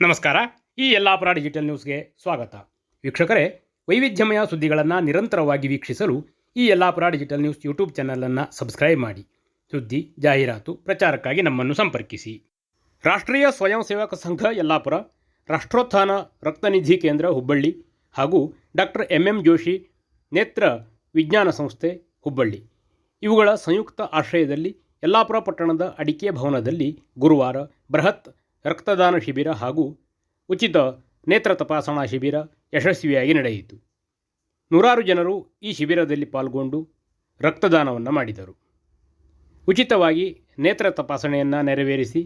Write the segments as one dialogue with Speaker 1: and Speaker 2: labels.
Speaker 1: ನಮಸ್ಕಾರ. ಈ ಯಲ್ಲಾಪುರ ಡಿಜಿಟಲ್ ನ್ಯೂಸ್ಗೆ ಸ್ವಾಗತ. ವೀಕ್ಷಕರೇ, ವೈವಿಧ್ಯಮಯ ಸುದ್ದಿಗಳನ್ನು ನಿರಂತರವಾಗಿ ವೀಕ್ಷಿಸಲು ಈ ಯಲ್ಲಾಪುರ ಡಿಜಿಟಲ್ ನ್ಯೂಸ್ ಯೂಟ್ಯೂಬ್ ಚಾನಲನ್ನು ಸಬ್ಸ್ಕ್ರೈಬ್ ಮಾಡಿ. ಸುದ್ದಿ, ಜಾಹೀರಾತು, ಪ್ರಚಾರಕ್ಕಾಗಿ ನಮ್ಮನ್ನು ಸಂಪರ್ಕಿಸಿ. ರಾಷ್ಟ್ರೀಯ ಸ್ವಯಂ ಸೇವಕ ಸಂಘ ಯಲ್ಲಾಪುರ, ರಾಷ್ಟ್ರೋತ್ಥಾನ ರಕ್ತನಿಧಿ ಕೇಂದ್ರ ಹುಬ್ಬಳ್ಳಿ ಹಾಗೂ ಡಾಕ್ಟರ್ ಎಂ ಜೋಶಿ ನೇತ್ರ ವಿಜ್ಞಾನ ಸಂಸ್ಥೆ ಹುಬ್ಬಳ್ಳಿ ಇವುಗಳ ಸಂಯುಕ್ತ ಆಶ್ರಯದಲ್ಲಿ ಯಲ್ಲಾಪುರ ಪಟ್ಟಣದ ಅಡಿಕೆ ಭವನದಲ್ಲಿ ಗುರುವಾರ ಬೃಹತ್ ರಕ್ತದಾನ ಶಿಬಿರ ಹಾಗೂ ಉಚಿತ ನೇತ್ರ ತಪಾಸಣಾ ಶಿಬಿರ ಯಶಸ್ವಿಯಾಗಿ ನಡೆಯಿತು. ನೂರಾರು ಜನರು ಈ ಶಿಬಿರದಲ್ಲಿ ಪಾಲ್ಗೊಂಡು ರಕ್ತದಾನವನ್ನು ಮಾಡಿದರು. ಉಚಿತವಾಗಿ ನೇತ್ರ ತಪಾಸಣೆಯನ್ನು ನೆರವೇರಿಸಿ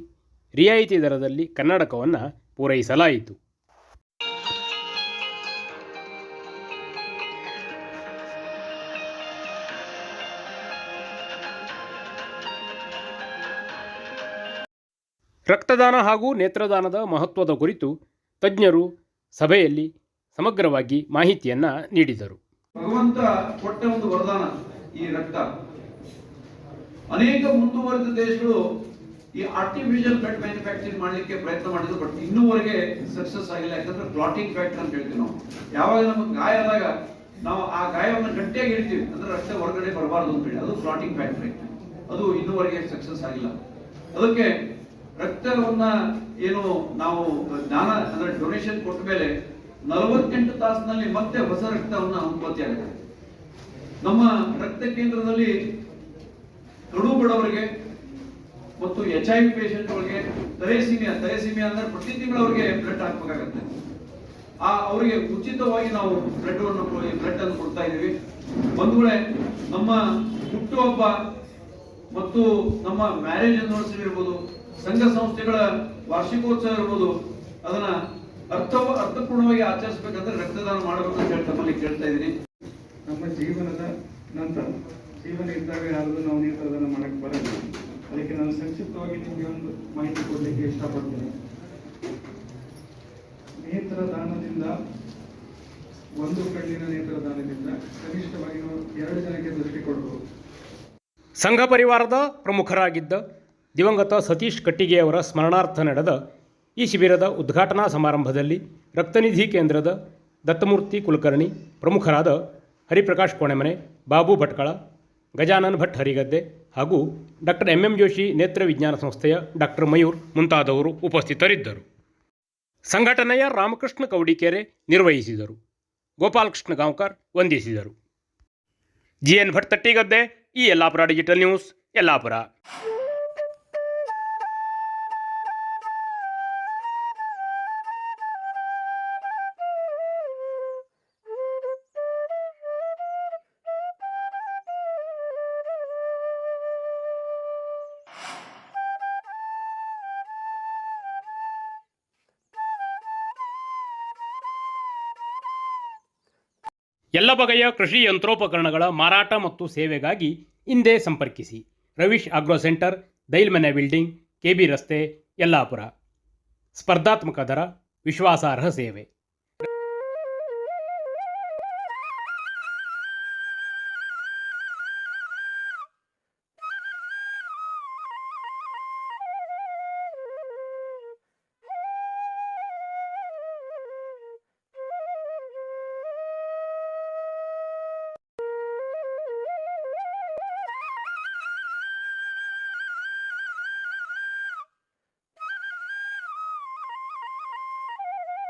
Speaker 1: ರಿಯಾಯಿತಿ ದರದಲ್ಲಿ ಕನ್ನಡಕವನ್ನು ಪೂರೈಸಲಾಯಿತು. ರಕ್ತದಾನ ಹಾಗೂ ನೇತ್ರದಾನದ ಮಹತ್ವದ ಕುರಿತು ತಜ್ಞರು ಸಭೆಯಲ್ಲಿ ಸಮಗ್ರವಾಗಿ ಮಾಹಿತಿಯನ್ನು ನೀಡಿದರು.
Speaker 2: ಭಗವಂತ ಕೊಟ್ಟ ಒಂದು ವರದಾನ ಈ ರಕ್ತ. ಅನೇಕ ಮುಂದುವರೆದ ದೇಶಗಳು ಈ ಆರ್ಟಿಫಿಷಿಯಲ್ ಬ್ಲಡ್ ಮ್ಯಾನುಫ್ಯಾಕ್ಚರಿಂಗ್ ಮಾಡಲಿಕ್ಕೆ ಪ್ರಯತ್ನ ಮಾಡಿದ್ರು, ಬಟ್ ಇನ್ನೂವರೆಗೆ ಸಕ್ಸಸ್ ಆಗಿಲ್ಲ. ಯಾಕಂದ್ರೆ ಕ್ಲಾಟಿಂಗ್ ಫ್ಯಾಕ್ಟರ್ ಅಂತ ಹೇಳ್ತೀವಿ ನಾವು. ಯಾವಾಗ ನಮಗೆ ಗಾಯ ಆದಾಗ ನಾವು ಆ ಗಾಯವನ್ನು ಗಟ್ಟಿಯಾಗಿ ಇಡ್ತೀವಿ, ಅಂದ್ರೆ ರಕ್ತ ಹೊರಗಡೆ ಬರಬಾರ್ದು ಅಂತ ಹೇಳಿ, ಅದು ಕ್ಲಾಟಿಂಗ್ ಫ್ಯಾಕ್ಟರ್. ಅದು ಇನ್ನೂವರೆಗೆ ಸಕ್ಸಸ್ ಆಗಿಲ್ಲ. ಅದಕ್ಕೆ ರಕ್ತವನ್ನ ಏನು ನಾವು ದಾನ ಅಂದ್ರೆ ಡೊನೇಷನ್ ಕೊಟ್ಟ ಮೇಲೆ 48 ತಾಸಿನಲ್ಲಿ ಮತ್ತೆ ಹೊಸ ರಕ್ತವನ್ನ ಉತ್ಪತ್ತಿ ಆಗುತ್ತೆ. ನಮ್ಮ ರಕ್ತ ಕೇಂದ್ರದಲ್ಲಿ ಕಡು ಬಡವರಿಗೆ ಮತ್ತು HIV ಪೇಷಂಟ್ಗಳಿಗೆ ತಲೆಸೀಮಿಯಾ ಅಂದ್ರೆ ಪ್ರತಿ ತಿಂಗಳು ಅವರಿಗೆ ಬ್ಲಡ್ ಹಾಕಬೇಕಾಗತ್ತೆ. ಅವರಿಗೆ ಉಚಿತವಾಗಿ ನಾವು ಬ್ಲಡ್ ಅನ್ನು ಕೊಡ್ತಾ ಇದ್ದೀವಿ. ಒಂದು ವೇಳೆ ನಮ್ಮ ಹುಟ್ಟುಹಬ್ಬ ಮತ್ತು ನಮ್ಮ ಮ್ಯಾರೇಜ್ ಆನಿವರ್ಸರಿ ಇರ್ಬೋದು, ಸಂಘ ಸಂಸ್ಥೆಗಳ ವಾರ್ಷಿಕೋತ್ಸವ ಇರ್ಬೋದು, ಅದನ್ನ ಅರ್ಥಪೂರ್ಣವಾಗಿ ಆಚರಿಸಬೇಕಂದ್ರೆ ರಕ್ತದಾನ ಮಾಡಬೇಕು ಅಂತ ಹೇಳಿ ತಮ್ಮಲ್ಲಿ ಕೇಳ್ತಾ ಇದ್ದೀನಿ.
Speaker 3: ನಮ್ಮ ಜೀವನದ ನಂತರ ಜೀವನ ಇದ್ದಾಗ ಯಾರು ನಾವು ನೇತ್ರದಾನ ಮಾಡಕ್ಕೆ ಬರಲ್ಲ. ಅದಕ್ಕೆ ನಾನು ಸಂಕ್ಷಿಪ್ತವಾಗಿ ನಿಮಗೆ ಒಂದು ಮಾಹಿತಿ ಕೊಡಲಿಕ್ಕೆ ಇಷ್ಟಪಡ್ತೀನಿ. ನೇತ್ರದಾನದಿಂದ, ಒಂದು ಕಣ್ಣಿನ ನೇತ್ರದಾನದಿಂದ ಕನಿಷ್ಠವಾಗಿ ನಾವು 2 ಜನಕ್ಕೆ ದೃಷ್ಟಿ ಕೊಡಬಹುದು.
Speaker 1: ಸಂಘ ಪರಿವಾರದ ಪ್ರಮುಖರಾಗಿದ್ದ ದಿವಂಗತ ಸತೀಶ್ ಕಟ್ಟಿಗೆಯವರ ಸ್ಮರಣಾರ್ಥ ನಡೆದ ಈ ಶಿಬಿರದ ಉದ್ಘಾಟನಾ ಸಮಾರಂಭದಲ್ಲಿ ರಕ್ತನಿಧಿ ಕೇಂದ್ರದ ದತ್ತಮೂರ್ತಿ ಕುಲಕರ್ಣಿ, ಪ್ರಮುಖರಾದ ಹರಿಪ್ರಕಾಶ್ ಕೋಣೆಮನೆ, ಬಾಬು ಭಟ್ಕಳ, ಗಜಾನನ್ ಭಟ್ ಹರಿಗದ್ದೆ ಹಾಗೂ ಡಾಕ್ಟರ್ ಎಂ ಜೋಶಿ ನೇತ್ರ ವಿಜ್ಞಾನ ಸಂಸ್ಥೆಯ ಡಾಕ್ಟರ್ ಮಯೂರ್ ಮುಂತಾದವರು ಉಪಸ್ಥಿತರಿದ್ದರು. ಸಂಘಟನೆಯ ರಾಮಕೃಷ್ಣ ಕೌಡಿಕೆರೆ ನಿರ್ವಹಿಸಿದರು. ಗೋಪಾಲಕೃಷ್ಣ ಗಾಂವ್ಕರ್ ವಂದಿಸಿದರು. GN ಭಟ್ ತಟ್ಟಿಗದ್ದೆ, ಈ ಯಲ್ಲಾಪುರ ಡಿಜಿಟಲ್ ನ್ಯೂಸ್, ಯಲ್ಲಾಪುರ. ಎಲ್ಲ ಬಗೆಯ ಕೃಷಿ ಯಂತ್ರೋಪಕರಣಗಳ ಮಾರಾಟ ಮತ್ತು ಸೇವೆಗಾಗಿ ಹಿಂದೆ ಸಂಪರ್ಕಿಸಿ. Ravish agro centre, Dailmane building, KB ರಸ್ತೆ, ಯಲ್ಲಾಪುರ. ಸ್ಪರ್ಧಾತ್ಮಕ ದರ, ವಿಶ್ವಾಸಾರ್ಹ ಸೇವೆ.